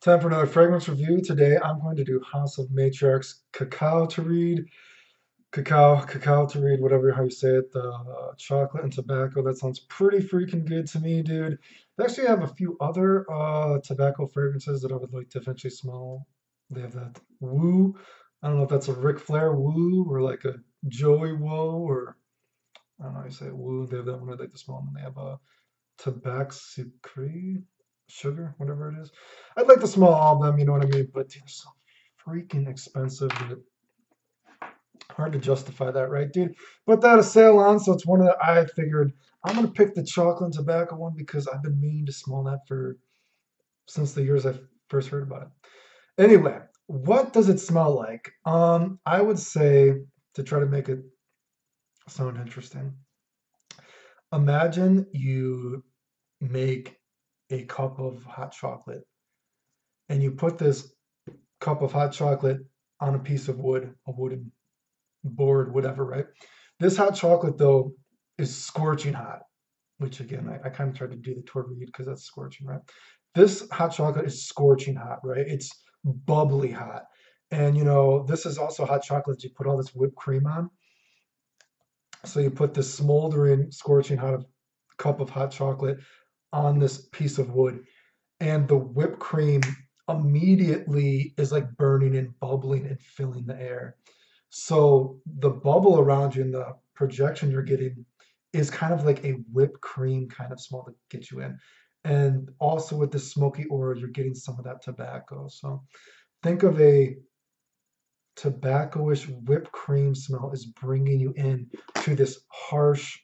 Time for another fragrance review. Today I'm going to do House of Matriarch's Cacao to read. Cacao to read, whatever how you say it. The chocolate and tobacco. That sounds pretty freaking good to me, dude. They actually have a few other tobacco fragrances that I would like to eventually smell. They have that Woo. I don't know if that's a Ric Flair Woo or like a Joey Whoa or I don't know how you say it, Woo. They have that one I'd like to smell. And then they have a Tabac Sucre, sugar, whatever it is. I'd like to smell all of them, you know what I mean? But dude, it's so freaking expensive that hard to justify that, right, dude? But that is sale on, so it's one that I figured I'm gonna pick the chocolate and tobacco one because I've been meaning to smell that for since the years I first heard about it. Anyway, what does it smell like? I would say to try to make it sound interesting. Imagine you make a cup of hot chocolate and you put this cup of hot chocolate on a piece of wood, a wooden board, whatever, right? This hot chocolate, though, is scorching hot, which again, I kind of tried to do the torride because that's scorching, right? This hot chocolate is scorching hot, right? It's bubbly hot. And this is also hot chocolate that you put all this whipped cream on. So you put this smoldering, scorching hot cup of hot chocolate on this piece of wood and the whipped cream immediately is like burning and bubbling and filling the air. So the bubble around you and the projection you're getting is kind of like a whipped cream kind of smell to get you in. And also with the smoky aura, you're getting some of that tobacco. So think of a tobacco-ish whipped cream smell is bringing you in to this harsh,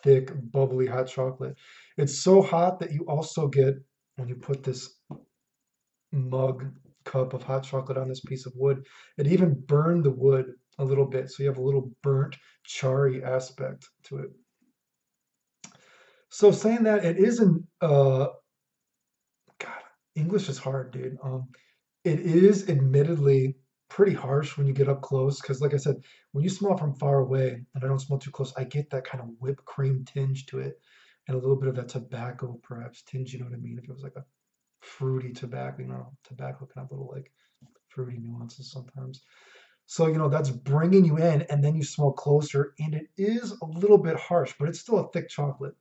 thick, bubbly hot chocolate. It's so hot that you also get when you put this mug cup of hot chocolate on this piece of wood. It even burned the wood a little bit, so you have a little burnt, charry aspect to it. So saying that it isn't, God, English is hard, dude. It is admittedly pretty harsh when you get up close, because like I said, when you smell from far away and I don't smell too close, I get that kind of whipped cream tinge to it, and a little bit of that tobacco perhaps tinge. You know what I mean? If it was like a fruity tobacco, tobacco can have little like fruity nuances sometimes. So, that's bringing you in, and then you smell closer, and it is a little bit harsh, but it's still a thick chocolate.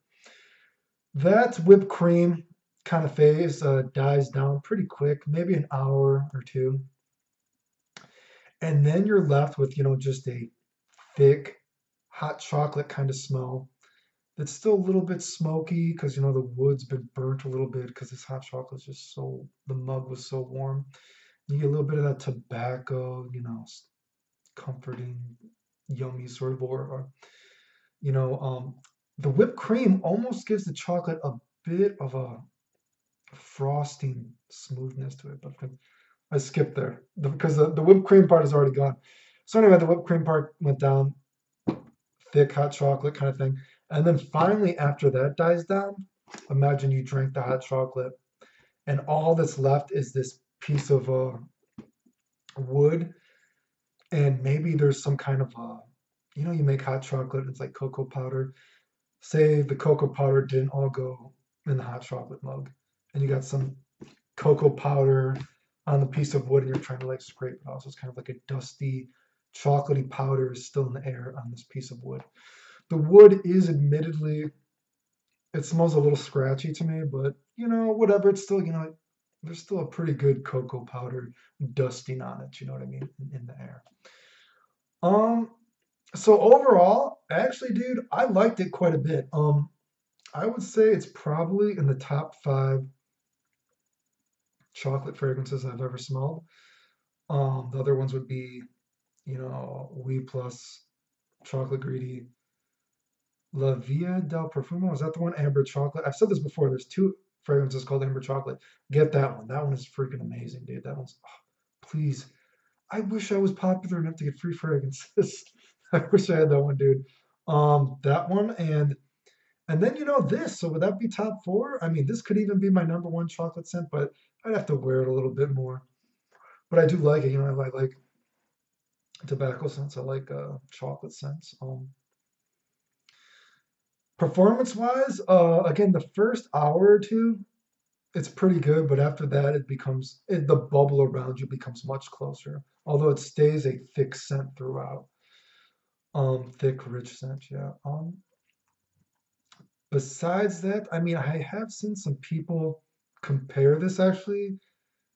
That whipped cream kind of phase dies down pretty quick, maybe an hour or two. And then you're left with, just a thick, hot chocolate kind of smell that's still a little bit smoky because, the wood's been burnt a little bit because this hot chocolate is just the mug was so warm. You get a little bit of that tobacco, comforting, yummy sort of, or you know, um, the whipped cream almost gives the chocolate a bit of a frosting smoothness to it. But I skipped there because the whipped cream part is already gone. So anyway, the whipped cream part went down, thick hot chocolate kind of thing, and then finally after that dies down, imagine you drink the hot chocolate, and all that's left is this piece of wood, and maybe there's some kind of you make hot chocolate, it's like cocoa powder. Say the cocoa powder didn't all go in the hot chocolate mug, and you got some cocoa powder on the piece of wood, and you're trying to like scrape it off. So it's kind of like a dusty, chocolatey powder is still in the air on this piece of wood. The wood is admittedly, it smells a little scratchy to me, but whatever. It's still, there's still a pretty good cocoa powder dusting on it. You know what I mean? In the air. Um, so overall, actually, dude, I liked it quite a bit. I would say it's probably in the top five chocolate fragrances I've ever smelled. The other ones would be, We Plus, Chocolate Greedy, La Via del Profumo. Is that the one? Amber Chocolate. I've said this before. There's two fragrances called Amber Chocolate. Get that one. That one is freaking amazing, dude. That one's, please. I wish I was popular enough to get free fragrances. I wish I had that one, dude. That one and then this. So would that be top four? I mean, this could even be my number one chocolate scent, but I'd have to wear it a little bit more. But I do like it. I like tobacco scents. I like chocolate scents. Performance wise, again, the first hour or two, it's pretty good, but after that, the bubble around you becomes much closer. Although it stays a thick scent throughout. Thick, rich scent, yeah. Besides that, I mean, I have seen some people compare this actually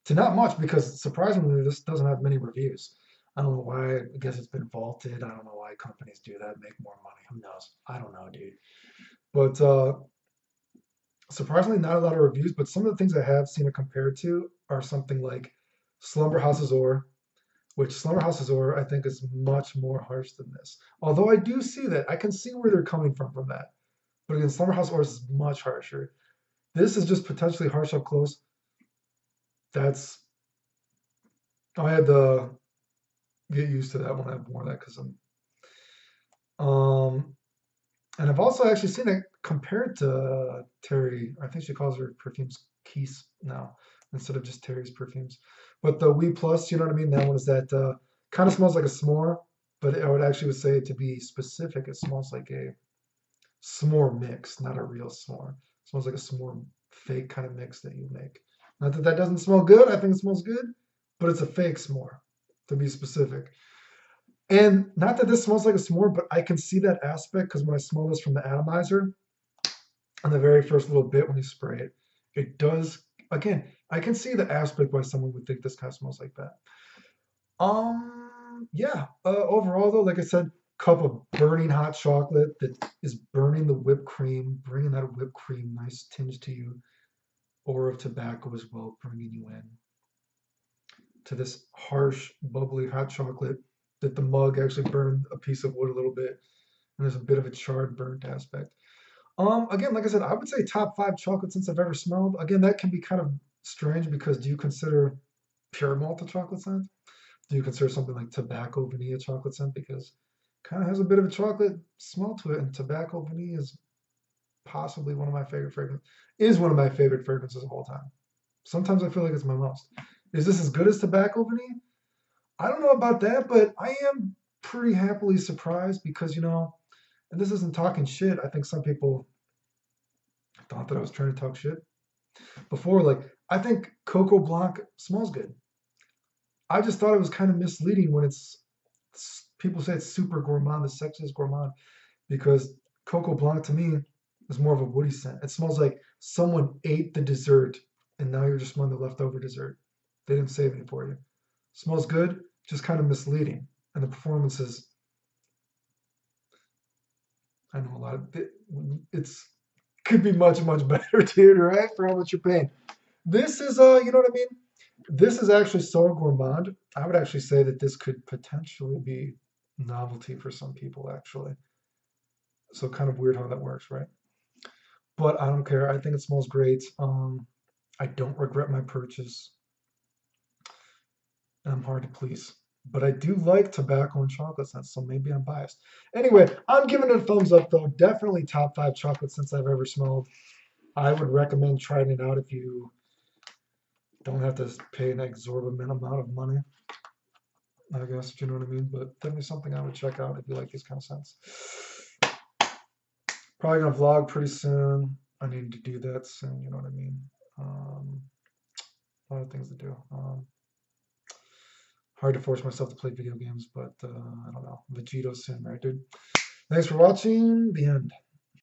to not much because surprisingly, this doesn't have many reviews. I don't know why. I guess it's been vaulted. I don't know why companies do that, make more money. Who knows? I don't know, dude. But surprisingly, not a lot of reviews. But some of the things I have seen it compared to are something like Slumberhouse's Or, which Slumberhouse's Or I think is much more harsh than this. Although I do see that. I can see where they're coming from that. But again, Slumberhouse Or is much harsher. This is just potentially harsh up close. That's I had to get used to that when I wore that because um and I've also actually seen it compared to Terry. I think she calls her perfumes Keys now instead of just Terry's perfumes. But the We Plus, you know what I mean? That one is that kind of smells like a s'more, but I would actually would say to be specific, it smells like a s'more mix, not a real s'more. It smells like a s'more fake kind of mix that you make. Not that that doesn't smell good. I think it smells good, but it's a fake s'more, to be specific. And not that this smells like a s'more, but I can see that aspect because when I smell this from the atomizer, on the very first little bit when you spray it, it does. Again, I can see the aspect why someone would think this kind of smells like that. Yeah. Overall, though, like I said, cup of burning hot chocolate that is burning the whipped cream, bringing that whipped cream nice tinge to you, or of tobacco as well, bringing you in to this harsh, bubbly hot chocolate that the mug actually burned a piece of wood a little bit, and there's a bit of a charred, burnt aspect. Again, like I said, I would say top five chocolate scents I've ever smelled. Again, that can be kind of strange because do you consider pure malt a chocolate scent? Do you consider something like tobacco vanilla chocolate scent? Because kind of has a bit of a chocolate smell to it, and tobacco vanilla is possibly one of my favorite fragrances. Is one of my favorite fragrances of all time. Sometimes I feel like it's my most. Is this as good as tobacco vanilla? I don't know about that, but I am pretty happily surprised because and this isn't talking shit. I think some people thought that I was trying to talk shit before. Like, I think Coco Blanc smells good. I just thought it was kind of misleading when people say it's super gourmand, the sexiest gourmand, because Coco Blanc to me is more of a woody scent. It smells like someone ate the dessert and now you're just smelling the leftover dessert. They didn't save any for you. Smells good, just kind of misleading. And the performances, I know a lot of it's could be much, much better, dude, right? For how much you're paying. This is you know what I mean? This is actually so gourmand. I would actually say that this could potentially be novelty for some people, actually. So kind of weird how that works, right? But I don't care. I think it smells great. I don't regret my purchase. I'm hard to please. But I do like tobacco and chocolate scents, so maybe I'm biased. Anyway, I'm giving it a thumbs up though. Definitely top five chocolate scents I've ever smelled. I would recommend trying it out if you don't have to pay an exorbitant amount of money. I guess, if you know what I mean. But definitely something I would check out if you like these kind of scents. Probably gonna vlog pretty soon. I need to do that soon, you know what I mean? A lot of things to do. Hard to force myself to play video games, but I don't know. Vegeto's soon, right, dude? Thanks for watching. The end.